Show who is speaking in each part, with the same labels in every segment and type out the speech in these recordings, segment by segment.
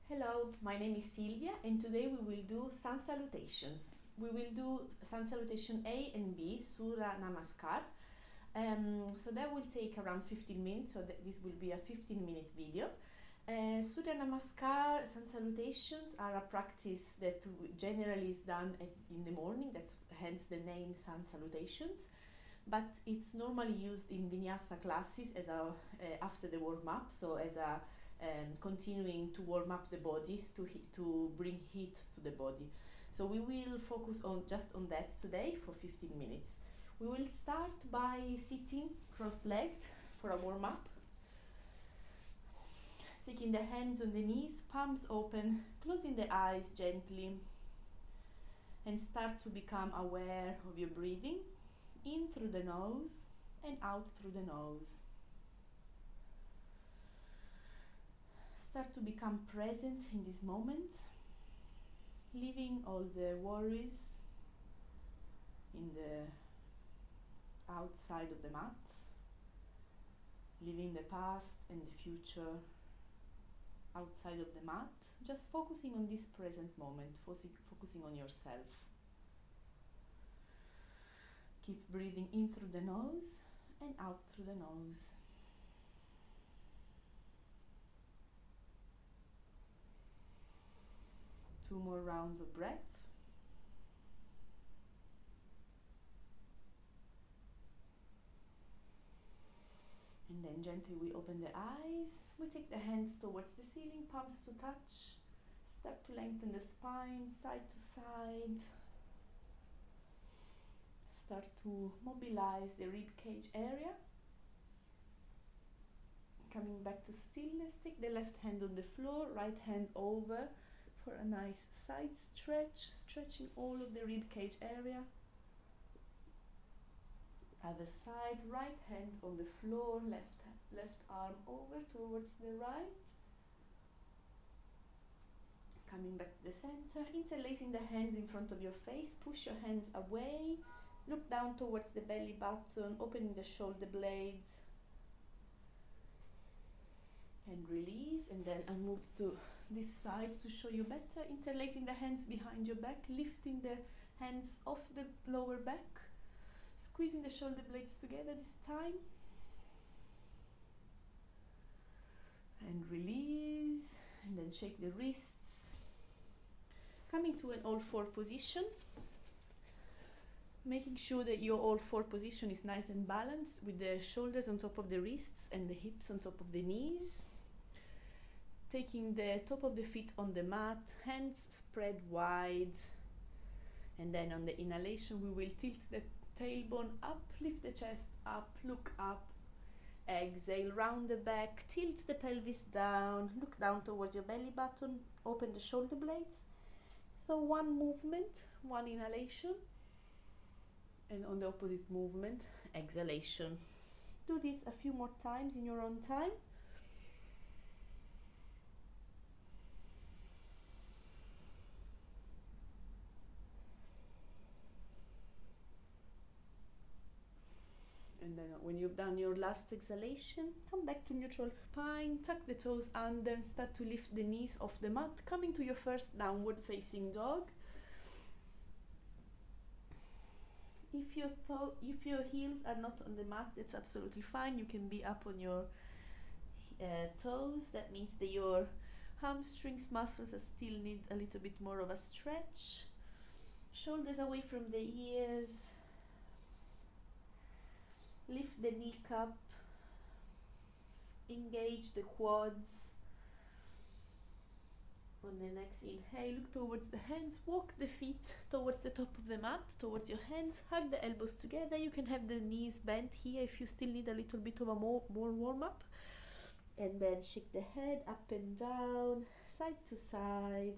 Speaker 1: Hello, my name is Silvia and today we will do sun salutations. We will do sun salutation A and B, Suryanamaskar. So that will take around 15 minutes, so this will be a 15-minute video. Suryanamaskar sun salutations are a practice that generally is done in the morning, that's hence the name sun salutations. But it's normally used in vinyasa classes as after the warm-up, so as a continuing to warm up the body to bring heat to the body. So we will focus on just on that today for 15 minutes. We will start by sitting cross-legged for a warm-up, taking the hands on the knees, palms open, closing the eyes gently, and start to become aware of your breathing in through the nose and out through the nose. Start to become present in this moment, leaving all the worries in the outside of the mat, leaving the past and the future outside of the mat, just focusing on this present moment, focusing on yourself. Keep breathing in through the nose and out through the nose. Two more rounds of breath. And then gently we open the eyes. We take the hands towards the ceiling, palms to touch. Start to lengthen the spine, side to side. Start to mobilize the rib cage area. Coming back to stillness, take the left hand on the floor, right hand over for a nice side stretch, stretching all of the rib cage area. Other side, right hand on the floor, left arm over towards the right. Coming back to the center, interlacing the hands in front of your face, push your hands away, look down towards the belly button, opening the shoulder blades, and release. And then I'll move to this side to show you better, interlacing the hands behind your back, lifting the hands off the lower back, squeezing the shoulder blades together this time, and release, and then shake the wrists, coming to an all four position, making sure that your all four position is nice and balanced with the shoulders on top of the wrists and the hips on top of the knees. Taking the top of the feet on the mat, hands spread wide, and then on the inhalation we will tilt the tailbone up, lift the chest up, look up, exhale, round the back, tilt the pelvis down, look down towards your belly button, open the shoulder blades. So one movement, one inhalation, and on the opposite movement, exhalation. Do this a few more times in your own time. And then when you've done your last exhalation, come back to neutral spine, tuck the toes under and start to lift the knees off the mat, coming to your first downward facing dog. If your heels are not on the mat, that's absolutely fine. You can be up on your toes. That means that your hamstrings muscles still need a little bit more of a stretch. Shoulders away from the ears. Lift the kneecap, engage the quads. On the next inhale, look towards the hands, walk the feet towards the top of the mat, towards your hands, hug the elbows together. You can have the knees bent here if you still need a little bit of a more warm-up. And then shake the head up and down, side to side.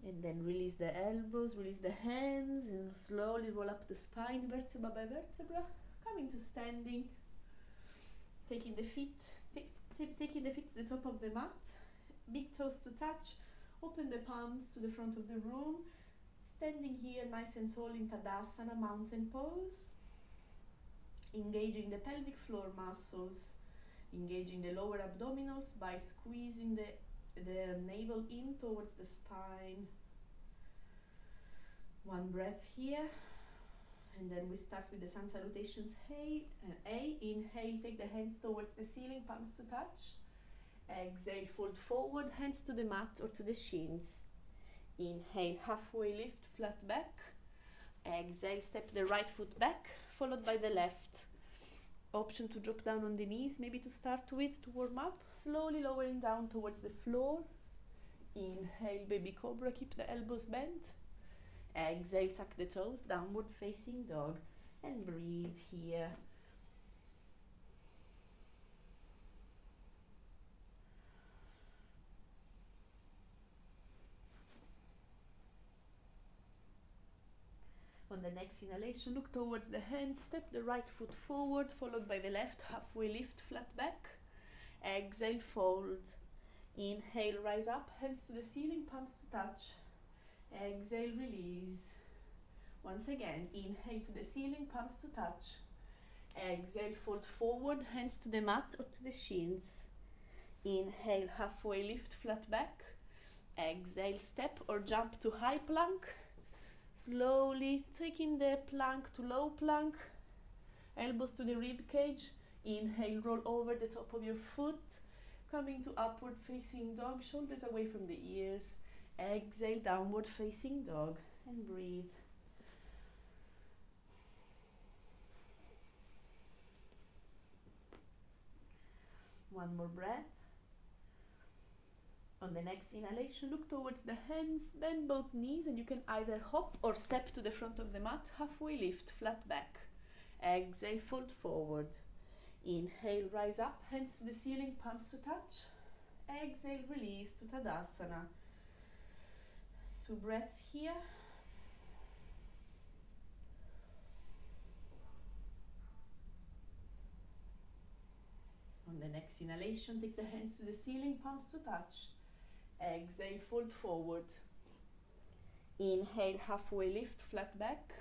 Speaker 1: And then release the elbows, release the hands, and slowly roll up the spine, vertebra by vertebra, coming to standing. Taking the feet to the top of the mat, big toes to touch, open the palms to the front of the room, standing here nice and tall in Tadasana, mountain pose, engaging the pelvic floor muscles, Engaging the lower abdominals by squeezing the navel in towards the spine. One breath here. And then we start with the sun salutations. Inhale, take the hands towards the ceiling, palms to touch. Exhale, fold forward, hands to the mat or to the shins. Inhale, halfway lift, flat back. Exhale, step the right foot back, followed by the left. Option to drop down on the knees, maybe to start with, to warm up. Slowly lowering down towards the floor. Inhale, baby cobra, keep the elbows bent. Exhale, tuck the toes, downward facing dog. And breathe here. On the next inhalation, look towards the hands, step the right foot forward, followed by the left, halfway lift, flat back. Exhale, fold. Inhale, rise up, hands to the ceiling, palms to touch. Exhale, release. Once again, inhale to the ceiling, palms to touch. Exhale, fold forward, hands to the mat or to the shins. Inhale, halfway lift, flat back. Exhale, step or jump to high plank. Slowly taking the plank to low plank. Elbows to the rib cage. Inhale, roll over the top of your foot. Coming to upward facing dog, shoulders away from the ears. Exhale, downward facing dog, and breathe. One more breath. On the next inhalation, look towards the hands, bend both knees, and you can either hop or step to the front of the mat, halfway lift, flat back. Exhale, fold forward. Inhale, rise up, hands to the ceiling, palms to touch. Exhale, release to Tadasana. 2 breaths here. On the next inhalation, take the hands to the ceiling, palms to touch. Exhale, fold forward. Inhale, halfway lift, flat back.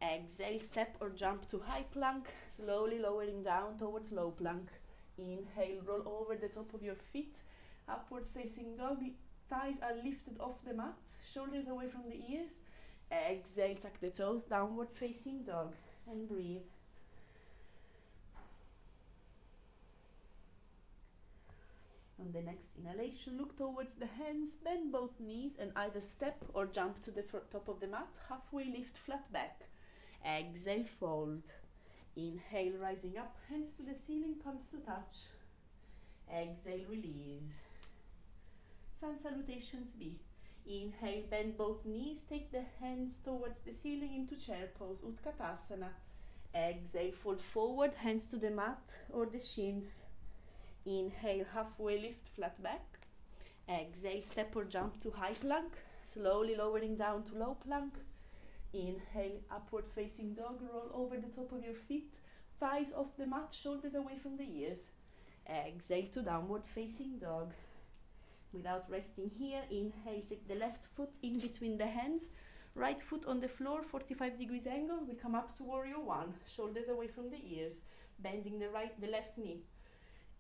Speaker 1: Exhale, step or jump to high plank, slowly lowering down towards low plank. Inhale, roll over the top of your feet, upward facing dog. Thighs are lifted off the mat, shoulders away from the ears. Exhale, tuck the toes, downward facing dog, and breathe. On the next inhalation, look towards the hands, bend both knees, and either step or jump to the top of the mat, halfway lift, flat back. Exhale, fold. Inhale, rising up, hands to the ceiling, palms to touch. Exhale, release. Sun salutations B. Inhale, bend both knees, take the hands towards the ceiling into chair pose, Utkatasana. Exhale, fold forward, hands to the mat or the shins. Inhale, halfway lift, flat back. Exhale, step or jump to high plank, slowly lowering down to low plank. Inhale, upward facing dog, roll over the top of your feet, thighs off the mat, shoulders away from the ears. Exhale to downward facing dog. Without resting here, inhale, take the left foot in between the hands, right foot on the floor, 45 degrees angle. We come up to warrior one, shoulders away from the ears, bending the left knee.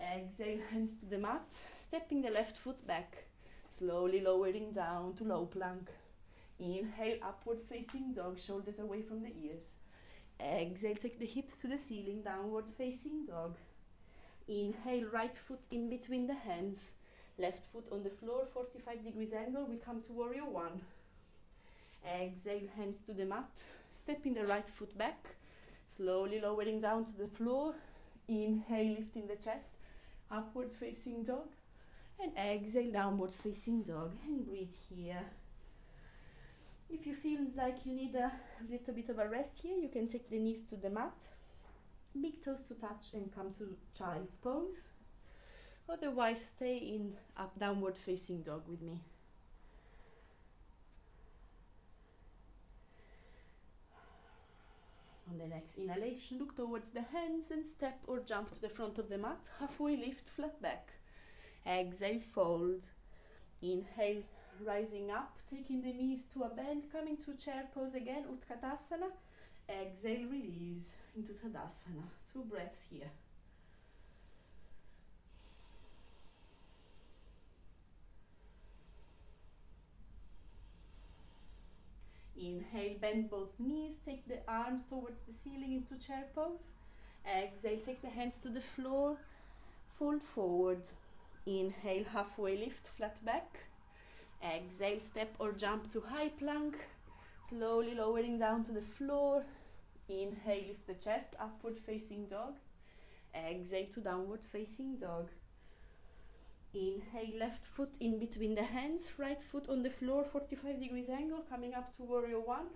Speaker 1: Exhale, hands to the mat, stepping the left foot back, slowly lowering down to low plank. Inhale, upward facing dog, shoulders away from the ears. Exhale, take the hips to the ceiling, downward facing dog. Inhale, right foot in between the hands, left foot on the floor, 45 degrees angle. We come to warrior one. Exhale, hands to the mat, stepping the right foot back, slowly lowering down to the floor. Inhale, lifting the chest, upward facing dog. And exhale, downward facing dog. And breathe here. If you feel like you need a little bit of a rest here, you can take the knees to the mat, big toes to touch, and come to child's pose. Otherwise, stay in up downward facing dog with me. On the next inhalation, look towards the hands and step or jump to the front of the mat, halfway lift, flat back. Exhale, fold. Inhale, rising up, taking the knees to a bend, coming to chair pose again, Utkatasana. Exhale, release into Tadasana. 2 breaths here. Inhale, bend both knees, take the arms towards the ceiling into chair pose. Exhale, take the hands to the floor, fold forward. Inhale, halfway lift, flat back. Exhale, step or jump to high plank, slowly lowering down to the floor. Inhale, lift the chest, upward facing dog. Exhale to downward facing dog. Inhale, left foot in between the hands, right foot on the floor, 45 degrees angle, coming up to warrior one.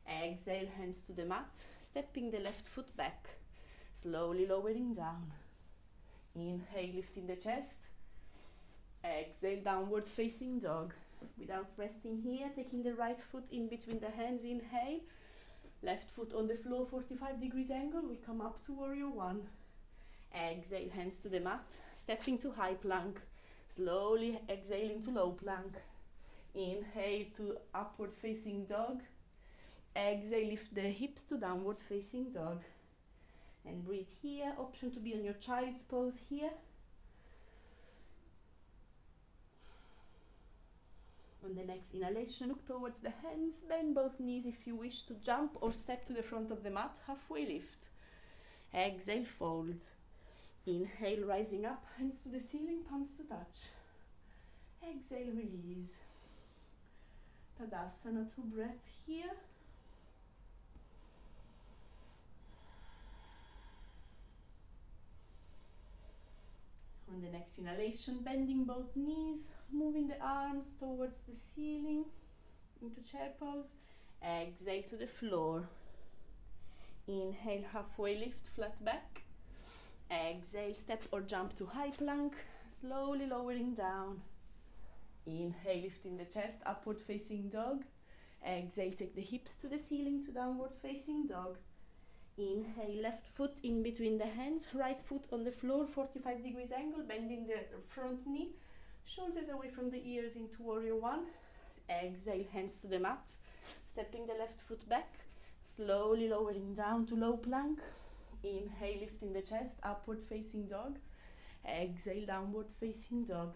Speaker 1: Exhale, hands to the mat, stepping the left foot back, slowly lowering down. Inhale, lifting the chest. Exhale, downward facing dog. Without resting here, taking the right foot in between the hands, inhale. Left foot on the floor, 45 degrees angle, we come up to warrior one. Exhale, hands to the mat, stepping to high plank. Slowly exhaling to low plank. Inhale to upward facing dog. Exhale, lift the hips to downward facing dog. And breathe here, option to be on your child's pose here. On the next inhalation, look towards the hands, bend both knees if you wish to jump or step to the front of the mat, halfway lift. Exhale, fold. Inhale, rising up, hands to the ceiling, palms to touch. Exhale, release. Tadasana, 2 breaths here. On the next inhalation, bending both knees, moving the arms towards the ceiling into chair pose. Exhale to the floor. Inhale, halfway lift, flat back. Exhale, step or jump to high plank, slowly lowering down. Inhale, lifting the chest, upward facing dog. Exhale, take the hips to the ceiling to downward facing dog. Inhale, left foot in between the hands, right foot on the floor, 45 degrees angle, bending the front knee, shoulders away from the ears into warrior one. Exhale, hands to the mat, stepping the left foot back, slowly lowering down to low plank. Inhale, lifting the chest, upward facing dog. Exhale, downward facing dog.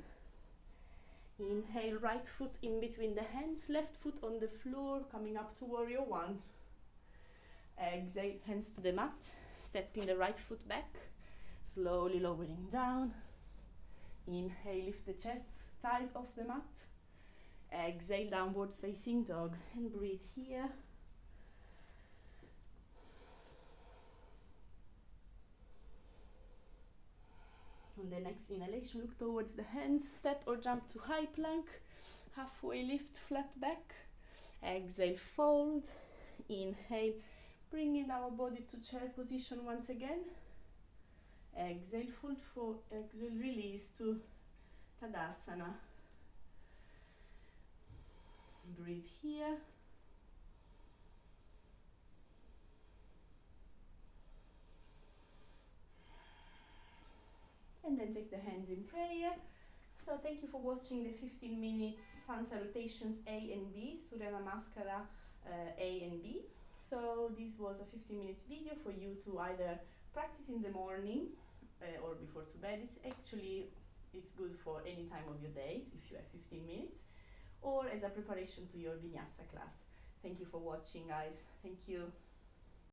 Speaker 1: Inhale, right foot in between the hands, left foot on the floor, coming up to warrior one. Exhale, hands to the mat, stepping the right foot back, slowly lowering down. Inhale, lift the chest, thighs off the mat. Exhale, downward facing dog, and breathe here. On the next inhalation, look towards the hands, step or jump to high plank, halfway lift, flat back. Exhale, fold. Inhale, bringing our body to chair position once again. Exhale, fold forward. Exhale, release to Tadasana. Breathe here. And then take the hands in prayer. So thank you for watching the 15 minutes sun salutations A and B, Suryanamaskar A and B. So this was a 15 minutes video for you to either practice in the morning or before to bed. It's good for any time of your day if you have 15 minutes, or as a preparation to your vinyasa class. Thank you for watching, guys. Thank you.